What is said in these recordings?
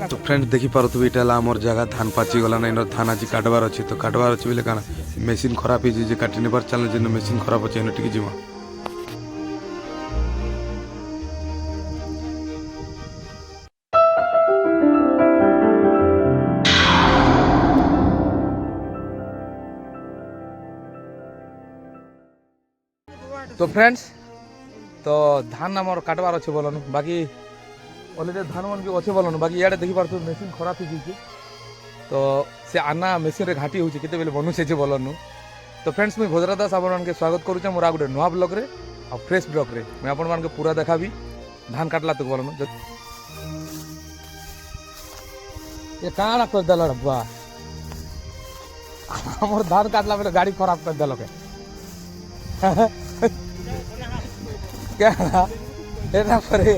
तो फ्रेंड देखी पारे ये आमर जगह धान पाची गलाना इन धान आज काटबार अच्छे तो काटबार अच्छे बोले क्या मेसीन खराब हो काटि नहीं पार चल जेन मेसीन खराब अच्छे टे जीवा तो फ्रेंड्स तो धान आमर काटबार अच्छे बोलन बाकी अलरेडी धान मन भी अच्छे बोलन बाकी इे देखी पार्थ मेसीन खराब हो जाए तो से आना मेसीन रे घाटी होचे केते बेले बनुचे जे बोलन तो फ्रेंड्स मुझे भोजरा दास आपन के स्वागत करूचे मोर गोटे नुआ ब्लॉग रे और फ्रेश ब्लॉग रे मैं आपन मान के पूरा देखाबी धान काटला तो बोलन ये काना कर दल बा हमर धान काटला बेले गाड़ी खराब कर दल के क्या एना परे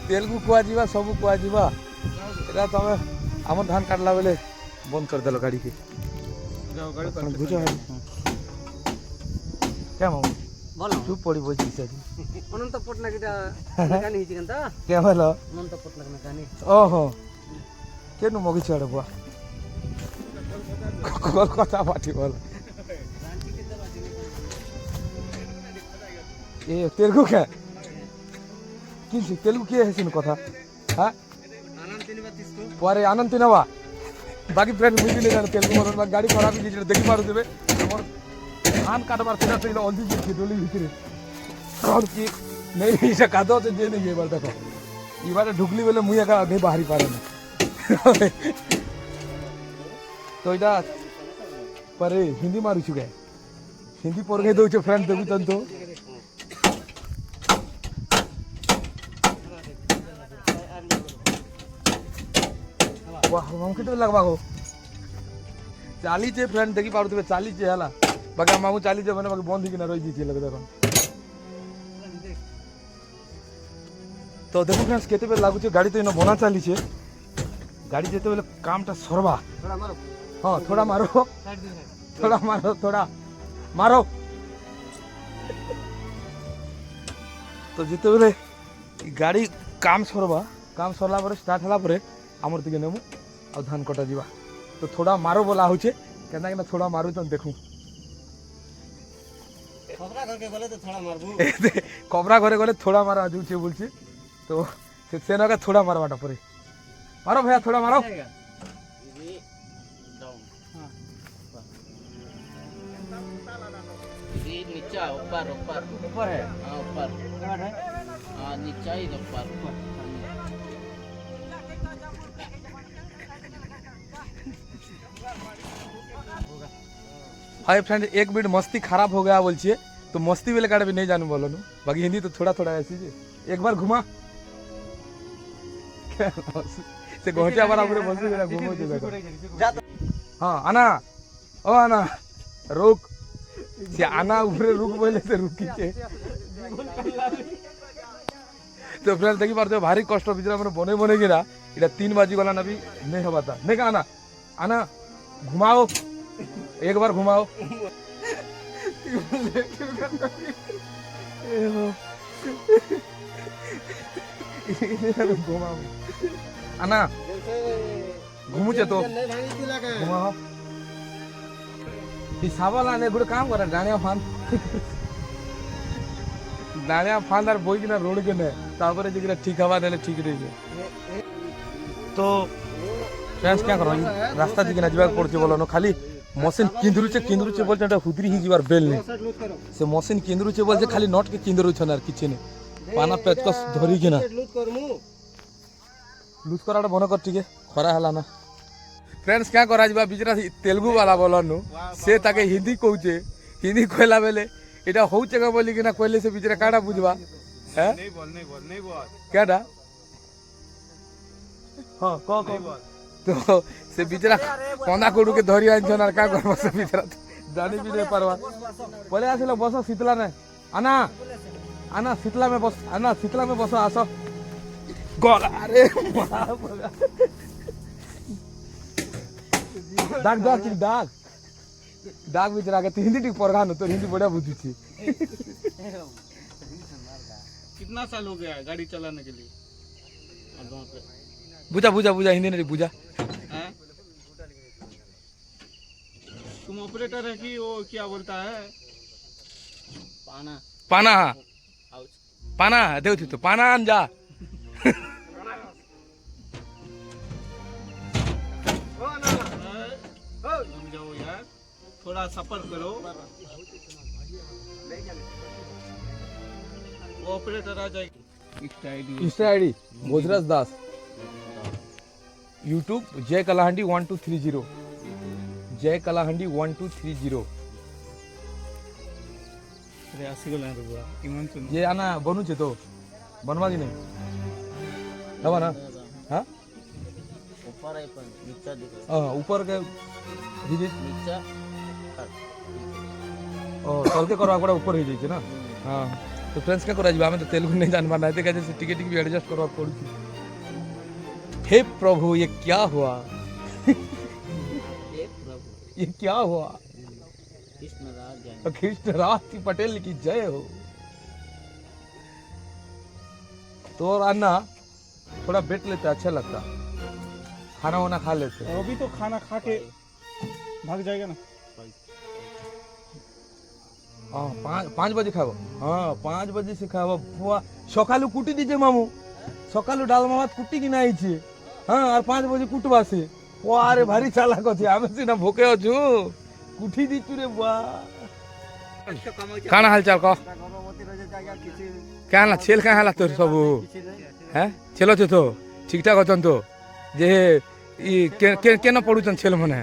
तेलुगु कुआ जीवा सब कुआ जीवा एरा तमे हमर धान काटला बेले बंद कर देलो गाड़ी के जाओ गाड़ी बुझो है क्या मामू बोलो तू पड़ी बजी से अनंत पटनायक कहानी हिची कंता क्या बोलो अनंत पटनायक कहानी ओहो केनु मगी छाड़े बुआ कोलकाता पार्टी बोल ए तेलुगु क्या किसी तेलुगु के है सिन कथा हां परे आनंद नवा बाकी फ्रेंड मुझे ले जाने तेलुगु मन गाड़ी खराब ही जे देखि पारु देबे हमर धान काटबार सेटा से अलदी जे डोली भितरे और की नहीं से कादो से जे नहीं बार देखो ई बार ढुकली बेले मुई का नहीं बाहरी पारे ना तो इदा परे हिंदी मारू छु गए हिंदी पर गए दो फ्रेंड देखु तन तो वाह हम कितने लगवा हो चाली चे फ्रेंड देखी पारु तबे चाली चे हला बाकी मामू चाली चे माने बाकी बंद ही ना रही जी लगे देखो तो देखो फ्रेंड्स केते बेल लागु चे गाड़ी तो इनो बना चाली चे गाड़ी जेते बेले कामटा सरबा थोड़ा मारो हां थोड़ा मारो थोड़ा मारो थोड़ा मारो तो जेते बेले गाड़ी काम सरला पर स्टार्ट हला पर आमर दिखे नेमु आ धान कटा जीवा तो थोड़ा मारो बोला होचे केना केना थोड़ा मारू तो देखू कबरा करके गले तो थोड़ा मारबू कबरा घरे गले थोड़ा मारा आजुचे बोलछे तो से ना का थोड़ा मारवाटा परे मारो भैया थोड़ा मारो ये नीचे ऊपर ऊपर ऊपर है हां ऊपर कहां है हां नीचे ही ऊपर हाय फ्रेंड एक मिनट मस्ती खराब हो गया बोलछे तो मस्ती वाले काट भी नहीं जानू बोलो नु बाकी हिंदी तो थोड़ा थोड़ा ऐसी जे एक बार घुमा से गोटिया बराबर बस गया घुमो जे देखो हां आना ओ आना रुक से आना ऊपर रुक बोले से रुकी छे तो फ्रेंड देखि पारते भारी कष्ट बिचरा मन बने बने गिरा इटा 3 बाजी गला ना भी नहीं होबाता नहीं का आना घुमाओ एक बार घुमाओ घुमाओ आना घुमुचे तो घुमाओ हिसाबला ने गुड काम करे डाणिया फान आर बोई किना रोड के ने तापरे जे ठीक हवा देले ठीक रही तो फ्रेंड्स क्या करो रास्ता दिखना जीवा पड़छे बोलो खाली मशीन किंदरुचे बोलछे हुदरी ही जीवार बेल ने से मशीन किंदरुचे बोलछे खाली नट के किंदरु छन आर किछ ने पाना पेचकस धरी किना लूज कराटा बन कर ठीक खरा हला ना फ्रेंड्स क्या करा जीवा बिजरा तेलुगु वाला बोलनु से ताके हिंदी कहूचे हिंदी कहला बेले एटा होउचे का बोली किना कहले से बिजरा काडा बुझबा है नहीं बोल केडा हां को तो से बिचरा कंदा कोडू के धरी आइन छन का करबो से बिचरा जानी भी नहीं परवा बोले आसिलो बस शीतला ने आना शीतला में बस आसो गला अरे डाक बिचरा के हिंदी ठीक परगान तो हिंदी बढ़िया बुद्धि थी कितना साल हो गया गाड़ी चलाने के लिए बुझा बुझा बुझा हिंदी नहीं बुझा हैं? तुम ऑपरेटर है कि वो क्या बोलता है? पाना पाना आउच पाना देव थी तो पाना आन जा रुक जाओ यार, थोड़ा सफर करो। वो ऑपरेटर आ जाएगी। इंस्टा आईडी भोजराज दास यूट्यूब जय कलाहंडी 1230 जय कलाहंडी 1230 ये आना बनू छे तो बनवा की नहीं हवा ना हाँ ऊपर है पण नीचा दिख ऊपर के ভিজিট नीचा ও তলকে করবা পড়া উপর হয়ে যাইছে না হ্যাঁ তো ফ্রেন্ডস কে করা যাবে আমি তো তেলুগু नहीं जानबा ना देखा जैसे टिकट भी एडजस्ट करवा पड़ुची हे प्रभु ये क्या हुआ एक प्रभु ये क्या हुआ कृष्ण राज जाने कृष्ण राज पटेल की जय हो तो और अन्ना थोड़ा बैठ लेते अच्छा लगता खाना वाना खा लेते अभी तो खाना खा के भाग जाएगा ना। हाँ 5 बजे खाबो हाँ 5 बजे से खाबो बुआ सकालू कुटी दीजिए मामू सकालू डालमा भात कुटी की नहीं छे हाँ और 5 बजे कुटवा से ओ अरे भारी चालाक अछि आमे सिना भूखे अछु कुटी दी रे बुआ काना हाल चाल को क्या हाल छेल का हाल तोर सब हैं चलो तो ठीक ठाक अछन तो जे ई केन पढुछन छेल मने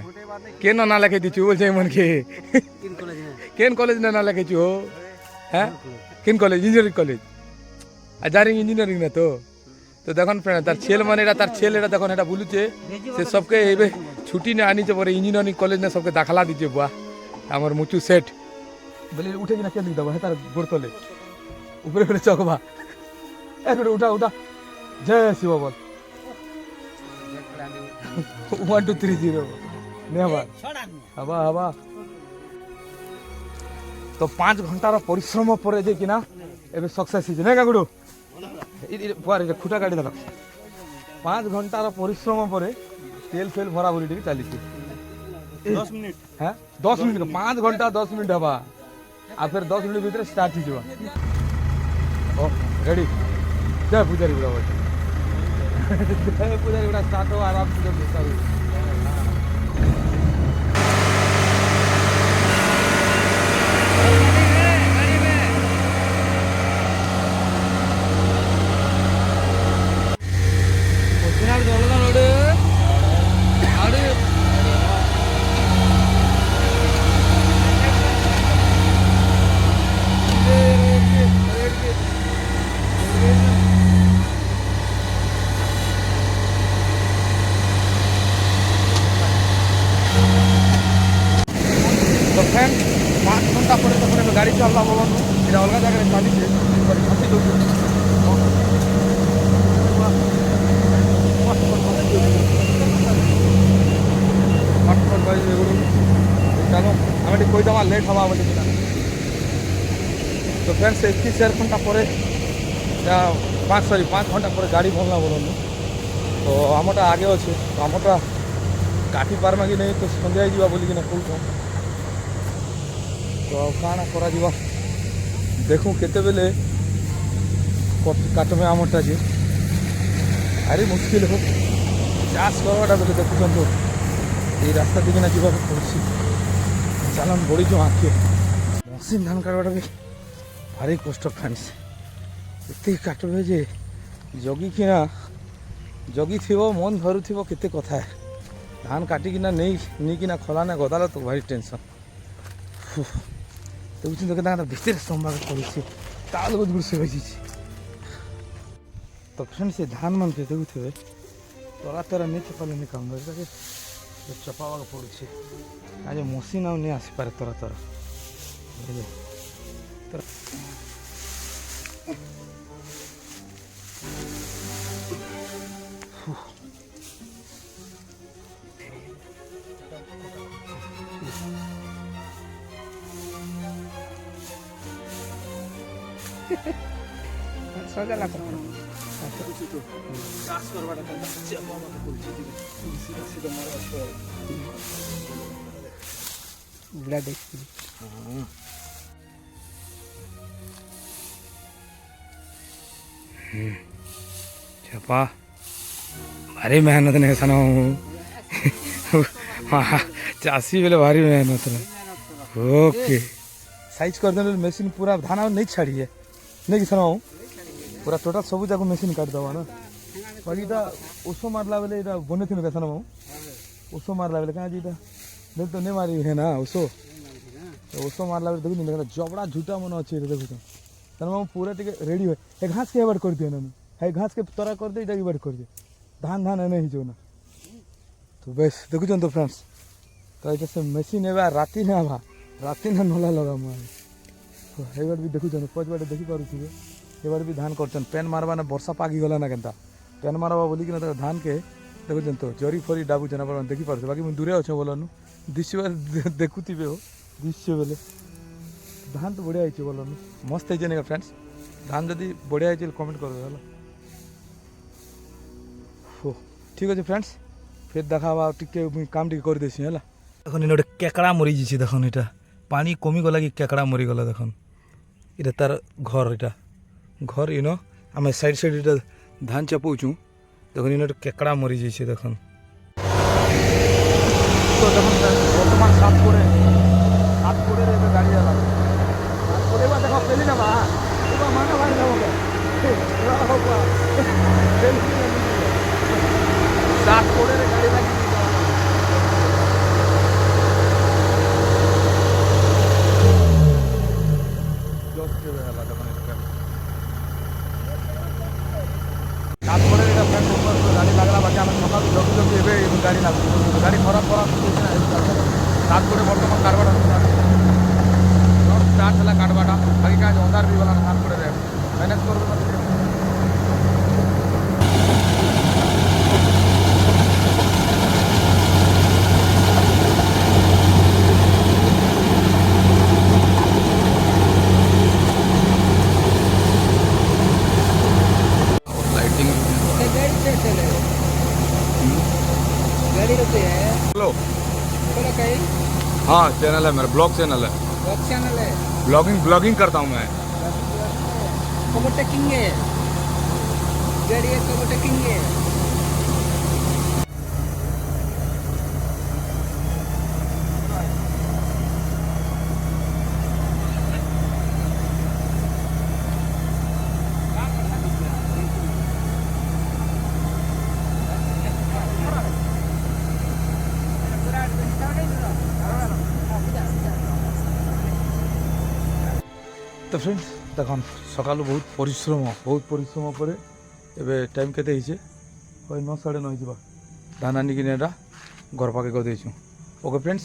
केन ना लगे दिछु बोल छै मन के केन कॉलेज ना लगे छु हैं केन कॉलेज इंजीनियरिंग कॉलेज आजारिंग इंजीनियरिंग ना तो देखन फ्रेंड तार छेल माने तार छेल एटा देखन एटा बुलुचे से सबके एबे छुट्टी ने आनी जे परे इंजीनियरिंग कॉलेज ने सबके दाखला दीजे बुआ हमर मुचु सेट बोले उठे कि ना केन दबा तार गोर तले ऊपर করে চকবা একটু উঠা উঠা জয় শিব বল 1230 নেবার হবা হবা তো 5 ঘন্টার পরিশ্রম পরে যে কিনা এবে সকসেস হিজে না গাগুড়ু পরে খুঁটা কাটি দিল 5 ঘন্টার পরিশ্রম পরে তেল ফেল ভরা ভরি টিকে চালিছে 10 मिनट হ্যাঁ 10 মিনিট 5 ঘন্টা 10 মিনিট হবা আর ফের 10 মিনিট ভিতরে স্টার্ট হয়ে যাবা ओ रेडी जय पुजारी बुढ़ा बोल जय पुजारी बुढ़ा स्टार्ट हो आराम से जब देखा तो फैन 5 घंटा पर तो मैं गाड़ी चलना बोलो ये अलग जगह चली फाँसी दो चलो हमें कोई दमा लेट हवा बोले तो फ्रेंड्स 1 घंटा पर 5 घंटा पर गाड़ी भरना बोलो तो आमटा आगे अच्छे तो आमटा काटी पार्मा कि नहीं तो सन्ध्या जा बोलिकिना फुल तो काना करा जीवा देखूँ केते बेले काटमे आमटा जे अरे मुश्किल हो चाष करवाटा बेले देखुन तो ये रास्ता दिखे ना जीवा पड़ी चालान बड़ी जो आँखे मशीन धान काटवाटा भी भारी कष्ट फ्रेंड्स एत काटबे जे जगी किना जगी थी मन धरु थी केते कथा धान काटिकिना नहीं किना खलाना गदाला तो भारी टेंशन तो भितर संभाग पड़े ताल गुड़ से बजी तो फ्रेंड से धान मन के देखुए तरा तरा नहीं चपाले नहीं काम चपावा पड़े आज मशीन आउ नहीं आसपे तरा तरा সজালা কর চাষ করবার একটা চাপ আমাকে বলছি সিধা সিধা মারা তো বুড়া দেখছি छपा भारी मेहनत नहीं सना चासी बेले भारी मेहनत ना ओके साइज कर देने मशीन पूरा धान नहीं छाड़ी है नहीं कि सना पूरा टोटल सब जाक मशीन काट दवा ना बाकी इटा उसो मारला बेले इटा बने थी ना उसो मारला बेले कहाँ जी इटा नहीं तो नहीं मारी है ना उसो मारला बेले देखो नहीं जबड़ा झूठा मन अच्छे देखो तो तेना पूरा टे रेडी हुए एक घास के एवट कर दिए ना है घास के तोरा कर दे इटा एवट कर दे धान धान है नहीं जो ना तो बस देखुन तो फ्रेंड्स तो ये से मेसीन एवं राति ना आवा राति ना नला लगा मुझे तो एबार भी देखुन पच बाटे देखी पारे एबार भी धान कर पेन मारवा ना वर्षा पागी गला ना केनता पेन मारवा बोलिक धान के देखुन तो जरी फरी डाबुचे ना देखी पारे बाकी मुझे दूरे अच्छे बोलानु दृश्य देखुवे हो दृश्य बेले धान तो बढ़िया है बोलानु मस्त है नहीं फ्रेंड्स धान जदि बढ़िया है कमेंट कर हो ठीक अच्छे फ्रेंड्स फिर देखा टिके काम टिके कर देसी है देखो इन गोटे केकड़ा मरी जाइए देखो यहाँ पानी कमी गला कि केकड़ा मरी गला देखो ये तार घर यहाँ घर इन आम साइड साइड इटा धान चपाऊँ देखो इन केकड़ा मरी जाइए देखो तो देखो बर्तमान सात करे गाड़ी आला देखो पेली ना माना भाई सात करे गाड़ी लगी गाड़ी लगला बाकी आम सका जल्दी जल्दी एवं गाड़ी लगे गाड़ी खराब खराब सात करे बर्तमान काटवाटा स्टार्ट है काटवाटा बाकी क्या अंधार भी गला सात करे मैनेज कर गाड़ी रुपये है हेलो बोला कहीं हाँ चैनल है मेरा ब्लॉग चैनल है ब्लॉग चैनल है ब्लॉगिंग करता हूँ मैं कब टेकिंगे गाड़ी है कब टेकिंगे तो फ्रेंड्स देखो सकाल बहुत परिश्रम पर एवं टाइम के 9 साढ़े 9 जा धान आनिक घर पाके कर देचु ओके फ्रेंड्स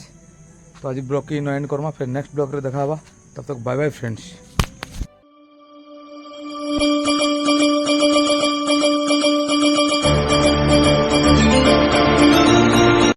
तो आज ब्लॉग की एंड करमा फिर नेक्स्ट ब्लॉग रे देखा तब तक बाय बाय फ्रेंड्स।